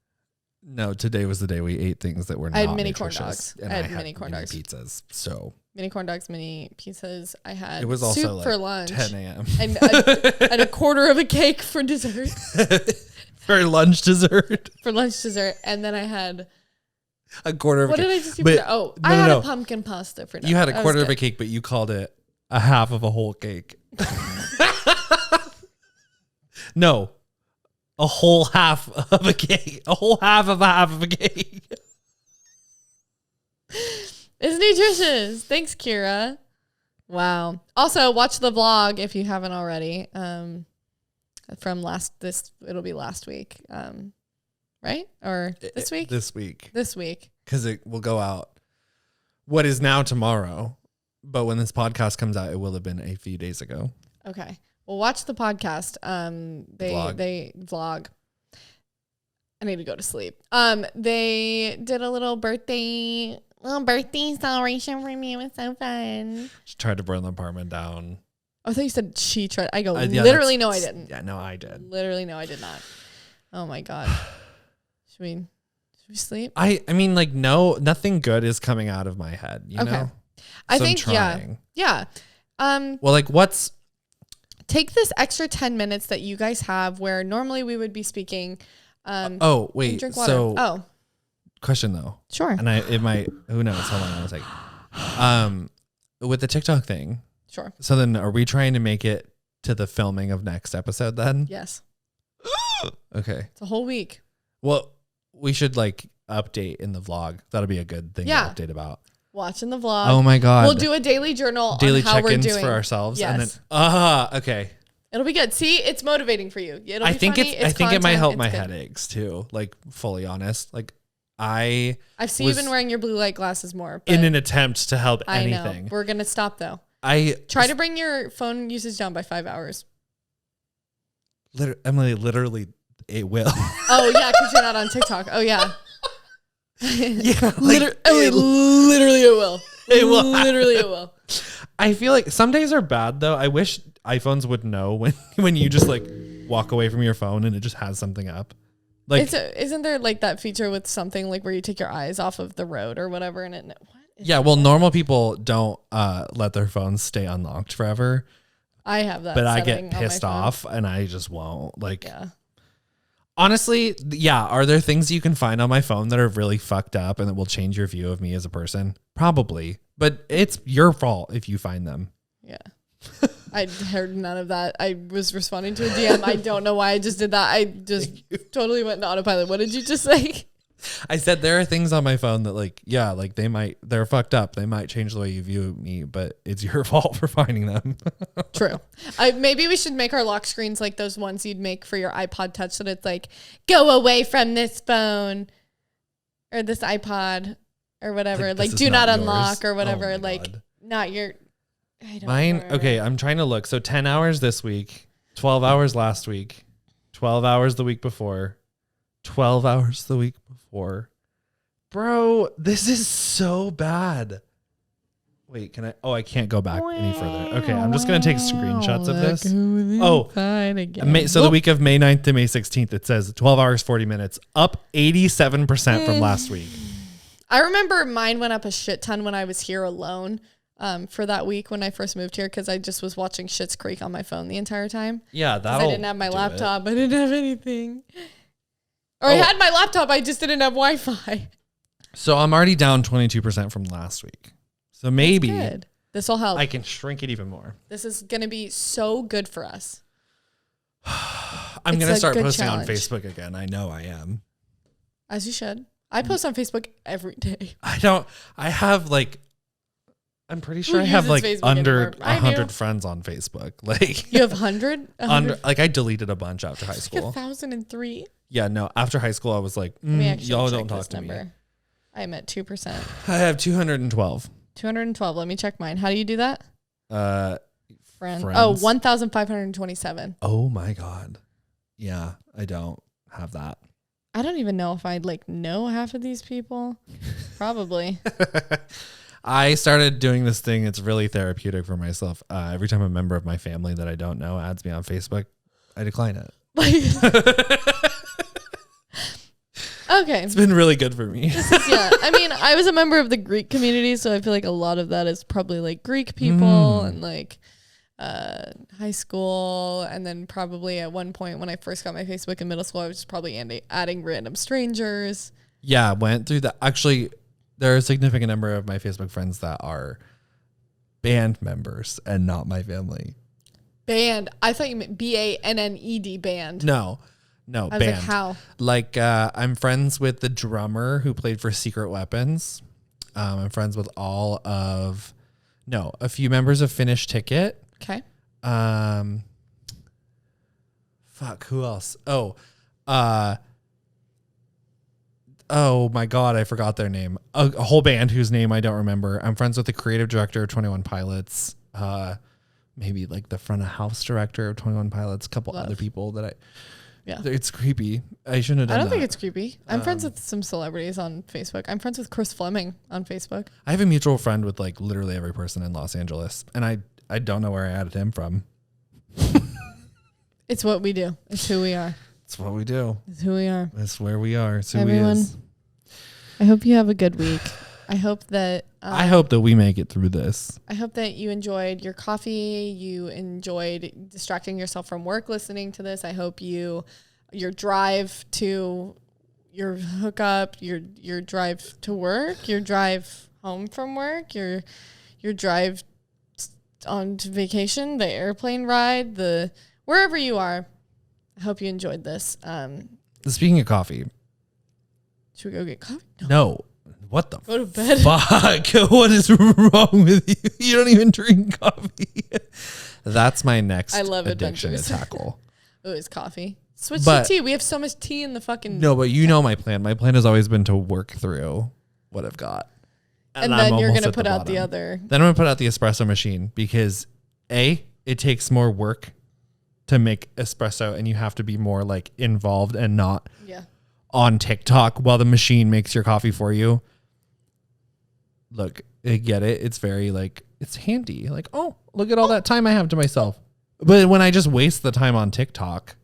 No, today was the day we ate things that were not I had mini nutritious, corn dogs. I had mini corn dogs. Pizzas. So mini corn dogs, mini pizzas. I had it was also soup like for lunch. 10 a.m. and a quarter of a cake for dessert. For lunch dessert. For lunch dessert. And then I had a quarter of a cake. What did I just do for that? Oh, I had a pumpkin pasta for dinner. You had a quarter of a cake, but you called it a half of a whole cake. No. A whole half of a cake. A whole half of a cake. It's nutritious. Thanks, Kira. Wow. Also, watch the vlog if you haven't already. From it'll be last week. Right? Or this week? This week. This week. Because it will go out what is now tomorrow. But when this podcast comes out, it will have been a few days ago. Okay. Well, watch the podcast. They vlog. I need to go to sleep. They did a little birthday celebration for me. It was so fun. She tried to burn the apartment down. I thought you said she tried. I go, Yeah, literally, no, I didn't. Yeah, no, I did. Literally, no, I did not. Oh my God. Should we sleep? I mean, like, no, nothing good is coming out of my head, you know? I So think, I'm trying. yeah. Well, like, take this extra 10 minutes that you guys have where normally we would be speaking. Oh, wait. Drink water. So, question though. Sure. And who knows? Hold on one second. With the TikTok thing. Sure. So then are we trying to make it to the filming of next episode then? Yes. Okay. It's a whole week. Well, we should like update in the vlog. That'll be a good thing to update about. Watching the vlog. Oh my God. We'll do a daily journal daily on how we're check-ins doing for ourselves. Yes. And then, okay. It'll be good. See, it's motivating for you. I think it might help my headaches too. Like, fully honest. Like, I've seen you been wearing your blue light glasses more. In an attempt to help anything. I know. We're going to stop though. Try to bring your phone usage down by 5 hours. Emily, literally, it will. Oh yeah, because you're not on TikTok. Oh yeah. Yeah. Literally, it will. It will. Literally, it will. I feel like some days are bad though. I wish iPhones would know when you just like walk away from your phone and it just has something up. Like, isn't there like that feature with something like where you take your eyes off of the road or whatever and it? Yeah, well, normal people don't let their phones stay unlocked forever. I have that, but I get pissed off and I just won't. Like, yeah. Honestly, yeah. Are there things you can find on my phone that are really fucked up and that will change your view of me as a person? Probably, but it's your fault if you find them. Yeah. I heard none of that. I was responding to a DM. I don't know why I just did that. I just totally went to autopilot. What did you just say? I said there are things on my phone that like, yeah, like they're fucked up. They might change the way you view me, but it's your fault for finding them. True. Maybe we should make our lock screens like those ones you'd make for your iPod Touch that it's like, go away from this phone or this iPod or whatever. Like do not unlock or whatever. Like not your... Mine, remember. Okay, I'm trying to look. So 10 hours this week, 12 hours last week, 12 hours the week before, 12 hours the week before. Bro, this is so bad. Wait, can I? Oh, I can't go back any further. Okay, I'm just going to take screenshots of this. So the week of May 9th to May 16th, it says 12 hours, 40 minutes, up 87% from last week. I remember mine went up a shit ton when I was here alone. For that week when I first moved here, because I just was watching Schitt's Creek on my phone the entire time. Yeah, I didn't have my laptop. I didn't have anything. Or I had my laptop. I just didn't have Wi-Fi. So I'm already down 22% from last week. So maybe this will help. I can shrink it even more. This is going to be so good for us. I'm going to start posting on Facebook again. I know I am. As you should. I post on Facebook every day. I have like... I'm pretty sure I have like Facebook under 100 friends on Facebook. Like you have 100? Like I deleted a bunch after high school. Like 1,003? Yeah, no. After high school, I was like, y'all don't talk to me. I'm at 2%. I have 212. 212. Let me check mine. How do you do that? Friends. Oh, 1,527. Oh my God. Yeah, I don't have that. I don't even know if I'd like know half of these people. Probably. I started doing this thing. It's really therapeutic for myself. Every time a member of my family that I don't know adds me on Facebook, I decline it. Okay. It's been really good for me. I mean, I was a member of the Greek community, so I feel like a lot of that is probably like Greek people and like high school. And then probably at one point when I first got my Facebook in middle school, I was just probably adding random strangers. Yeah, went through that. Actually, there are a significant number of my Facebook friends that are band members and not my family. Band? I thought you meant BANNED band. No, band. Like, how? Like, I'm friends with the drummer who played for Secret Weapons. I'm friends with all of No, a few members of Finnish Ticket. Okay. Fuck, who else? Oh my God, I forgot their name. A whole band whose name I don't remember. I'm friends with the creative director of 21 Pilots. Maybe like the front of house director of 21 Pilots. A couple other people that it's creepy. I shouldn't have done that. I don't think it's creepy. I'm friends with some celebrities on Facebook. I'm friends with Chris Fleming on Facebook. I have a mutual friend with like literally every person in Los Angeles, and I don't know where I added him from. It's what we do. It's who we are. It's what we do. It's who we are. It's where we are. It's who Everyone, he is. I hope you have a good week. I hope that I hope that we make it through this. I hope that you enjoyed your coffee. You enjoyed distracting yourself from work listening to this. I hope your drive to your hookup, your drive to work, your drive home from work, your drive on to vacation, the airplane ride, wherever you are. I hope you enjoyed this. Speaking of coffee. Should we go get coffee? No. What the Go to bed. Fuck? What is wrong with you? You don't even drink coffee. That's my next addiction to tackle. Oh, it's coffee. Switch to tea. We have so much tea in the fucking... No, but you know my plan. My plan has always been to work through what I've got. And then you're going to put out the other... Then I'm going to put out the espresso machine because A, it takes more work to make espresso and you have to be more like involved and not on TikTok while the machine makes your coffee for you. Look, I get it. It's very like, it's handy. Like, oh, look at all that time I have to myself. But when I just waste the time on TikTok,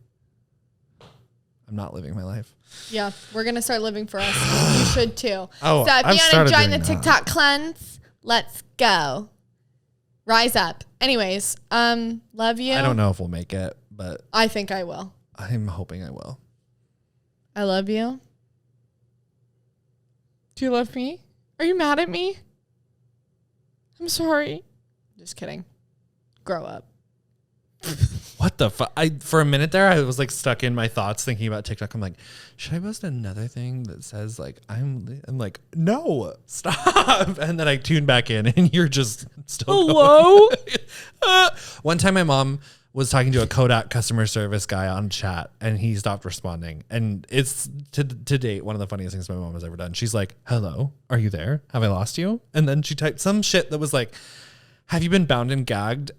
I'm not living my life. Yeah, we're going to start living for us. You should too. Oh, so if you want to join the TikTok cleanse, let's go. Rise up. Anyways, love you. I don't know if we'll make it, but I think I will. I'm hoping I will. I love you. Do you love me? Are you mad at me? I'm sorry. Just kidding. Grow up. What the fuck? For a minute there, I was like stuck in my thoughts thinking about TikTok. I'm like, should I post another thing that says like, I'm like, no, stop. And then I tune back in and you're just still hello. One time my mom was talking to a Kodak customer service guy on chat and he stopped responding. And it's to date, one of the funniest things my mom has ever done. She's like, hello, are you there? Have I lost you? And then she typed some shit that was like, have you been bound and gagged?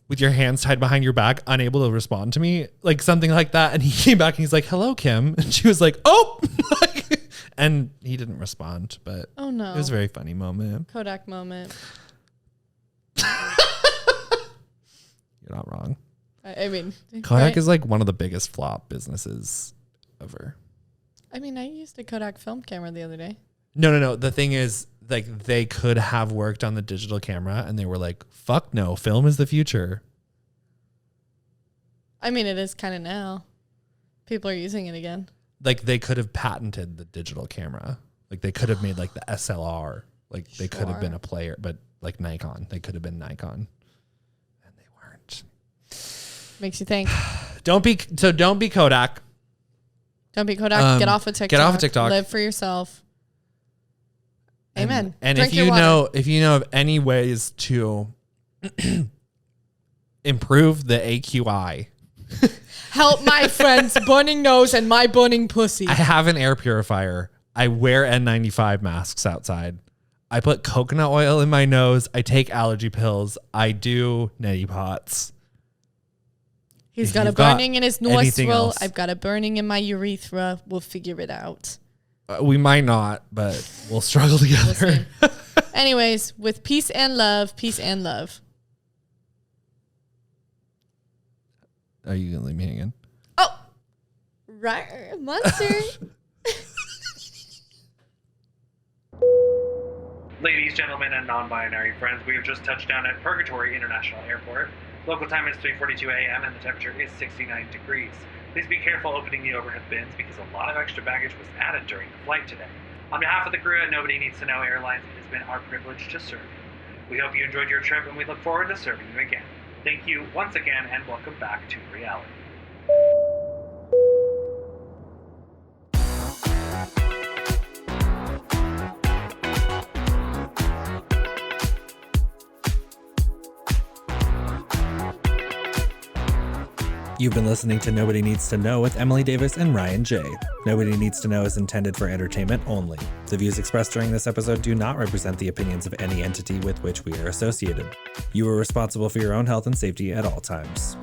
With your hands tied behind your back, unable to respond to me, like something like that. And he came back and he's like, hello, Kim. And she was like, oh, and he didn't respond, but oh no, it was a very funny moment. Kodak moment. You're not wrong. I mean, Kodak is like one of the biggest flop businesses ever. I mean, I used a Kodak film camera the other day. No. The thing is, like, they could have worked on the digital camera and they were like, fuck no, film is the future. I mean, it is kind of now. People are using it again. Like, they could have patented the digital camera. Like, they could have made like the SLR. Like, they could have been a player, but like Nikon. They could have been Nikon. And they weren't. Makes you think. Don't be Kodak. Don't be Kodak. Get off of TikTok. Get off of TikTok. Live for yourself. Amen. And Drink if you know of any ways to improve the AQI, help my friend's burning nose and my burning pussy. I have an air purifier. I wear N95 masks outside. I put coconut oil in my nose. I take allergy pills. I do neti pots. He's got a burning in his nostril. I've got a burning in my urethra. We'll figure it out. We might not, but we'll struggle together. We'll anyways, with peace and love. Are you going to leave me hanging? Oh, right. Monster. Ladies, gentlemen, and non-binary friends, we have just touched down at Purgatory International Airport. Local time is 3:42 a.m. and the temperature is 69 degrees. Please be careful opening the overhead bins because a lot of extra baggage was added during the flight today. On behalf of the crew at Nobody Needs to Know Airlines, it has been our privilege to serve you. We hope you enjoyed your trip and we look forward to serving you again. Thank you once again and welcome back to reality. You've been listening to Nobody Needs to Know with Emily Davis and Ryan J. Nobody Needs to Know is intended for entertainment only. The views expressed during this episode do not represent the opinions of any entity with which we are associated. You are responsible for your own health and safety at all times.